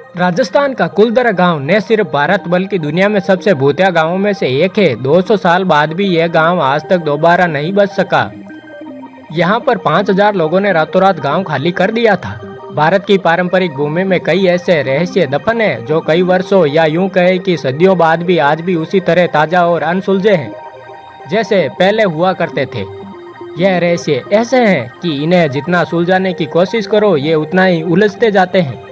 राजस्थान का कुलधरा गांव न सिर्फ भारत बल्कि दुनिया में सबसे भूतिया गांवों में से एक है। 200 साल बाद भी यह गांव आज तक दोबारा नहीं बच सका। यहां पर 5000 लोगों ने रातों रात गांव खाली कर दिया था। भारत की पारंपरिक भूमि में कई ऐसे रहस्य दफन है जो कई वर्षों या यूं कहे कि सदियों बाद भी आज भी उसी तरह ताजा और अनसुलझे हैं जैसे पहले हुआ करते थे। यह रहस्य ऐसे हैं कि इन्हें जितना सुलझाने की कोशिश करो ये उतना ही उलझते जाते हैं।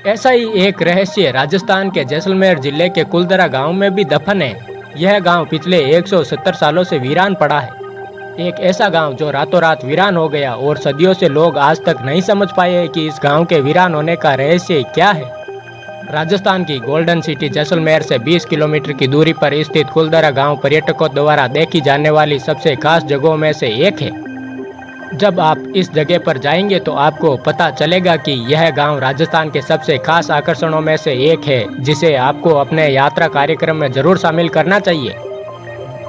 ऐसा ही एक रहस्य राजस्थान के जैसलमेर जिले के कुलधरा गांव में भी दफन है। यह गांव पिछले 170 सालों से वीरान पड़ा है। एक ऐसा गांव जो रातों रात वीरान हो गया और सदियों से लोग आज तक नहीं समझ पाए कि इस गांव के वीरान होने का रहस्य क्या है। राजस्थान की गोल्डन सिटी जैसलमेर से 20 किलोमीटर की दूरी पर स्थित कुलधरा गांव पर्यटकों द्वारा देखी जाने वाली सबसे खास जगहों में से एक है। जब आप इस जगह पर जाएंगे तो आपको पता चलेगा कि यह गांव राजस्थान के सबसे खास आकर्षणों में से एक है जिसे आपको अपने यात्रा कार्यक्रम में जरूर शामिल करना चाहिए।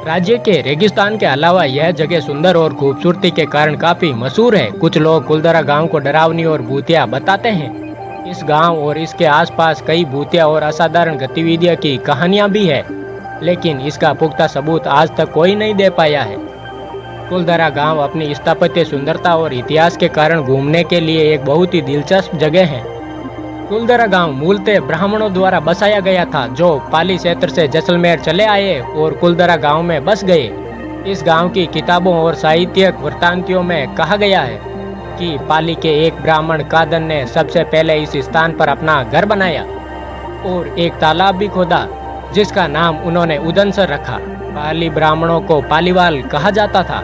राज्य के रेगिस्तान के अलावा यह जगह सुंदर और खूबसूरती के कारण काफी मशहूर है। कुछ लोग कुलधरा गांव को डरावनी और भूतिया बताते हैं। इस गांव और इसके आसपास कई भूतिया और असाधारण गतिविधियों की कहानियां भी है, लेकिन इसका पुख्ता सबूत आज तक कोई नहीं दे पाया है। कुलधरा गांव अपनी स्थापत्य सुंदरता और इतिहास के कारण घूमने के लिए एक बहुत ही दिलचस्प जगह है। कुलधरा गांव मूलतः ब्राह्मणों द्वारा बसाया गया था जो पाली क्षेत्र से जैसलमेर चले आए और कुलधरा गांव में बस गए। इस गांव की किताबों और साहित्यिक वृत्तांतियों में कहा गया है कि पाली के एक ब्राह्मण कादन ने सबसे पहले इस स्थान पर अपना घर बनाया और एक तालाब भी खोदा जिसका नाम उन्होंने उदनसर रखा। पाली ब्राह्मणों को पालीवाल कहा जाता था।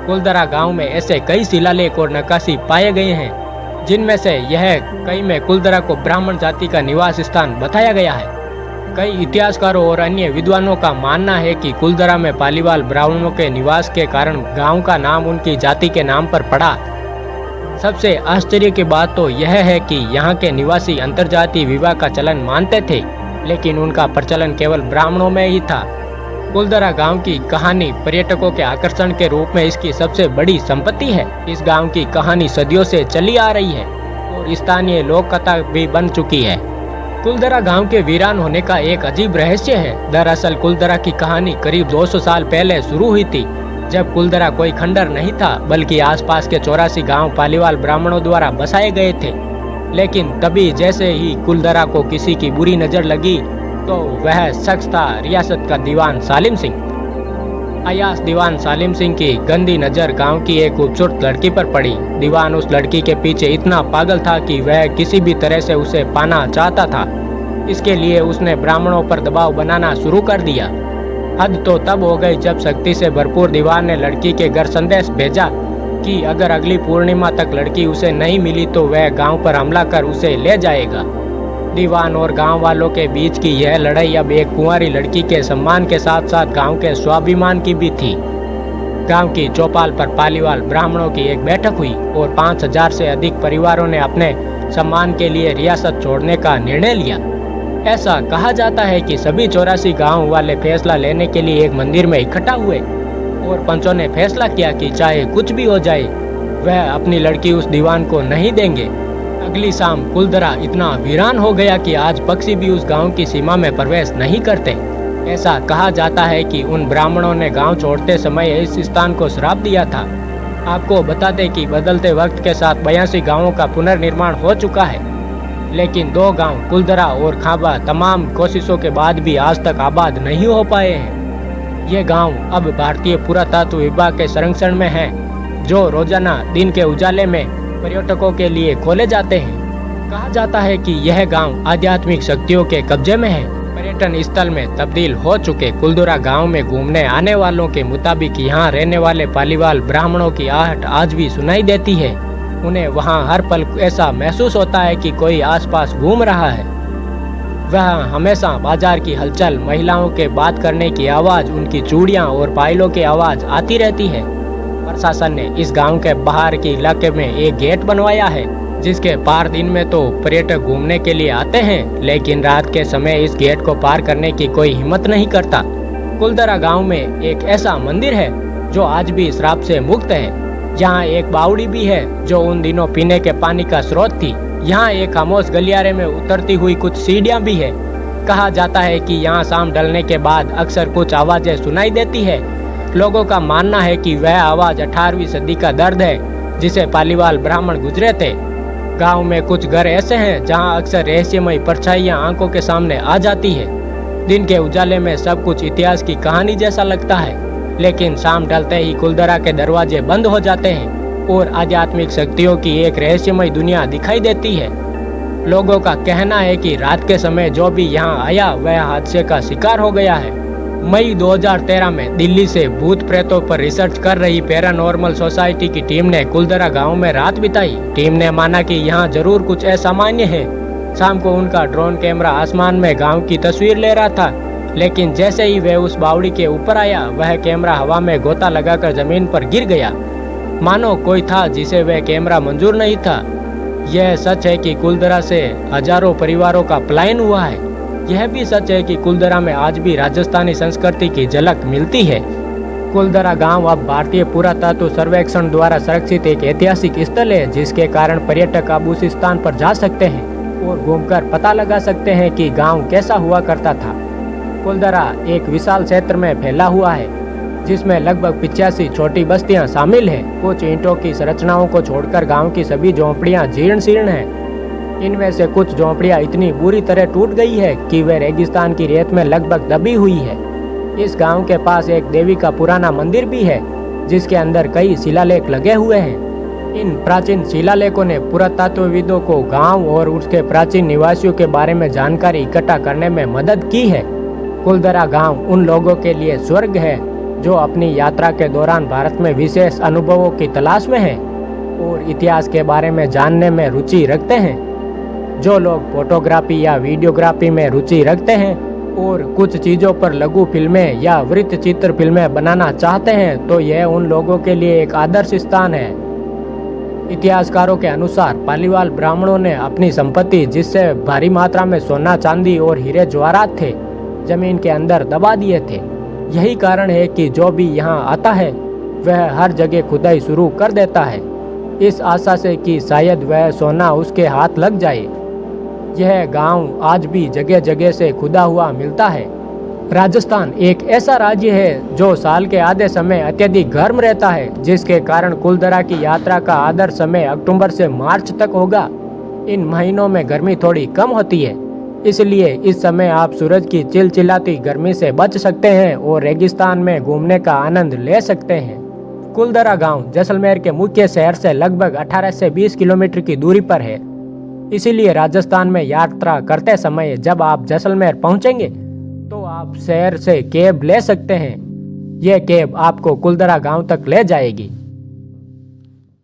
कुलधरा गांव में ऐसे कई शिलालेख और नक्काशी पाए गए हैं जिनमें से यह कई में कुलधरा को ब्राह्मण जाति का निवास स्थान बताया गया है। कई इतिहासकारों और अन्य विद्वानों का मानना है कि कुलधरा में पालीवाल ब्राह्मणों के निवास के कारण गांव का नाम उनकी जाति के नाम पर पड़ा। सबसे आश्चर्य की बात तो यह है कि यहाँ के निवासी अंतरजातीय विवाह का चलन मानते थे, लेकिन उनका प्रचलन केवल ब्राह्मणों में ही था। कुलधरा गांव की कहानी पर्यटकों के आकर्षण के रूप में इसकी सबसे बड़ी संपत्ति है। इस गांव की कहानी सदियों से चली आ रही है और स्थानीय लोक कथा भी बन चुकी है। कुलधरा गांव के वीरान होने का एक अजीब रहस्य है। दरअसल कुलधरा की कहानी करीब 200 साल पहले शुरू हुई थी, जब कुलधरा कोई खंडर नहीं था बल्कि आसपास के 84 गांव पालीवाल ब्राह्मणों द्वारा बसाए गए थे। लेकिन तभी जैसे ही कुलधरा को किसी की बुरी नजर लगी तो वह शख्स था रियासत का दीवान सालिम सिंह। अयास दीवान सालिम सिंह की गंदी नज़र गांव की एक खूबसूरत लड़की पर पड़ी। दीवान उस लड़की के पीछे इतना पागल था कि वह किसी भी तरह से उसे पाना चाहता था। इसके लिए उसने ब्राह्मणों पर दबाव बनाना शुरू कर दिया। हद तो तब हो गई जब शक्ति से भरपूर दीवान ने लड़की के घर संदेश भेजा कि अगर अगली पूर्णिमा तक लड़की उसे नहीं मिली तो वह गाँव पर हमला कर उसे ले जाएगा। दीवान और गांव वालों के बीच की यह लड़ाई अब एक कुंवारी लड़की के सम्मान के साथ साथ गांव के स्वाभिमान की भी थी। गांव की चौपाल पर पालीवाल ब्राह्मणों की एक बैठक हुई और 5000 से अधिक परिवारों ने अपने सम्मान के लिए रियासत छोड़ने का निर्णय लिया। ऐसा कहा जाता है कि सभी 84 गांव वाले फैसला लेने के लिए एक मंदिर में इकट्ठा हुए और पंचों ने फैसला किया कि चाहे कुछ भी हो जाए वह अपनी लड़की उस दीवान को नहीं देंगे। अगली शाम कुलधरा इतना वीरान हो गया कि आज पक्षी भी उस गांव की सीमा में प्रवेश नहीं करते। ऐसा कहा जाता है कि उन ब्राह्मणों ने गांव छोड़ते समय इस स्थान को श्राप दिया था। आपको बता दें कि बदलते वक्त के साथ 82 गांवों का पुनर्निर्माण हो चुका है, लेकिन 2 गांव कुलधरा और खाबा तमाम कोशिशों के बाद भी आज तक आबाद नहीं हो पाए हैं। ये गाँव अब भारतीय पुरातत्व विभाग के संरक्षण में है, जो रोजाना दिन के उजाले में पर्यटकों के लिए खोले जाते हैं। कहा जाता है कि यह गांव आध्यात्मिक शक्तियों के कब्जे में है। पर्यटन स्थल में तब्दील हो चुके कुलधरा गांव में घूमने आने वालों के मुताबिक यहाँ रहने वाले पालीवाल ब्राह्मणों की आहट आज भी सुनाई देती है। उन्हें वहाँ हर पल ऐसा महसूस होता है कि कोई आसपास घूम रहा है। वह हमेशा बाजार की हलचल, महिलाओं के बात करने की आवाज़, उनकी चूड़ियाँ और पायलों की आवाज़ आती रहती है। प्रशासन ने इस गांव के बाहर के इलाके में एक गेट बनवाया है जिसके पार दिन में तो पर्यटक घूमने के लिए आते हैं, लेकिन रात के समय इस गेट को पार करने की कोई हिम्मत नहीं करता। कुलधरा गांव में एक ऐसा मंदिर है जो आज भी श्राप से मुक्त है। यहाँ एक बावड़ी भी है जो उन दिनों पीने के पानी का स्रोत थी। यहाँ एक खामोश गलियारे में उतरती हुई कुछ सीढ़ियाँ भी है। कहा जाता है कि यहाँ शाम ढलने के बाद अक्सर कुछ आवाजें सुनाई देती है। लोगों का मानना है कि वह आवाज 18वीं सदी का दर्द है जिसे पालीवाल ब्राह्मण गुजरे थे। गांव में कुछ घर ऐसे हैं जहां अक्सर रहस्यमय परछाइयां आंखों के सामने आ जाती है। दिन के उजाले में सब कुछ इतिहास की कहानी जैसा लगता है, लेकिन शाम ढलते ही कुलधरा के दरवाजे बंद हो जाते हैं और आध्यात्मिक शक्तियों की एक रहस्यमय दुनिया दिखाई देती है। लोगों का कहना है कि रात के समय जो भी यहाँ आया वह हादसे का शिकार हो गया है। मई 2013 में दिल्ली से भूत प्रेतों पर रिसर्च कर रही पैरानॉर्मल सोसाइटी की टीम ने कुलधरा गांव में रात बिताई। टीम ने माना कि यहाँ जरूर कुछ असामान्य है। शाम को उनका ड्रोन कैमरा आसमान में गांव की तस्वीर ले रहा था, लेकिन जैसे ही वह उस बावड़ी के ऊपर आया वह कैमरा हवा में गोता लगाकर जमीन पर गिर गया, मानो कोई था जिसे वह कैमरा मंजूर नहीं था। यह सच है कि कुलधरा से हजारों परिवारों का पलायन हुआ है। यह भी सच है कि कुलधरा में आज भी राजस्थानी संस्कृति की झलक मिलती है। कुलधरा गांव अब भारतीय पुरातत्व सर्वेक्षण द्वारा संरक्षित एक ऐतिहासिक स्थल है, जिसके कारण पर्यटक अब उस स्थान पर जा सकते हैं और घूमकर पता लगा सकते हैं कि गांव कैसा हुआ करता था। कुलधरा एक विशाल क्षेत्र में फैला हुआ है, जिसमें लगभग 85 छोटी बस्तियां शामिल हैं। कुछ ईंटों की संरचनाओं को छोड़कर गांव की सभी झोंपड़ियां जीर्ण शीर्ण हैं। इनमें से कुछ झोंपड़ियां इतनी बुरी तरह टूट गई है कि वे रेगिस्तान की रेत में लगभग दबी हुई है। इस गांव के पास एक देवी का पुराना मंदिर भी है, जिसके अंदर कई शिलालेख लगे हुए हैं। इन प्राचीन शिलालेखों ने पुरातत्वविदों को गांव और उसके प्राचीन निवासियों के बारे में जानकारी इकट्ठा करने में मदद की है। कुलधरा गांव उन लोगों के लिए स्वर्ग है जो अपनी यात्रा के दौरान भारत में विशेष अनुभवों की तलाश में हैं और इतिहास के बारे में जानने में रुचि रखते हैं। जो लोग फोटोग्राफी या वीडियोग्राफी में रुचि रखते हैं और कुछ चीज़ों पर लघु फिल्में या वृत्त चित्र फिल्में बनाना चाहते हैं, तो यह उन लोगों के लिए एक आदर्श स्थान है। इतिहासकारों के अनुसार पालीवाल ब्राह्मणों ने अपनी संपत्ति, जिससे भारी मात्रा में सोना चांदी और हीरे जवाहरात थे, जमीन के अंदर दबा दिए थे। यही कारण है कि जो भी यहाँ आता है वह हर जगह खुदाई शुरू कर देता है, इस आशा से कि शायद वह सोना उसके हाथ लग जाए। यह गांव आज भी जगह जगह से खुदा हुआ मिलता है। राजस्थान एक ऐसा राज्य है जो साल के आधे समय अत्यधिक गर्म रहता है, जिसके कारण कुलधरा की यात्रा का आदर्श समय अक्टूबर से मार्च तक होगा। इन महीनों में गर्मी थोड़ी कम होती है, इसलिए इस समय आप सूरज की चिलचिलाती गर्मी से बच सकते हैं और रेगिस्तान में घूमने का आनंद ले सकते हैं। कुलधरा गांव जैसलमेर के मुख्य शहर से लगभग 18 से 20 किलोमीटर की दूरी पर है। इसीलिए राजस्थान में यात्रा करते समय जब आप जैसलमेर पहुंचेंगे तो आप शहर से कैब ले सकते हैं। यह कैब आपको कुलधरा गांव तक ले जाएगी।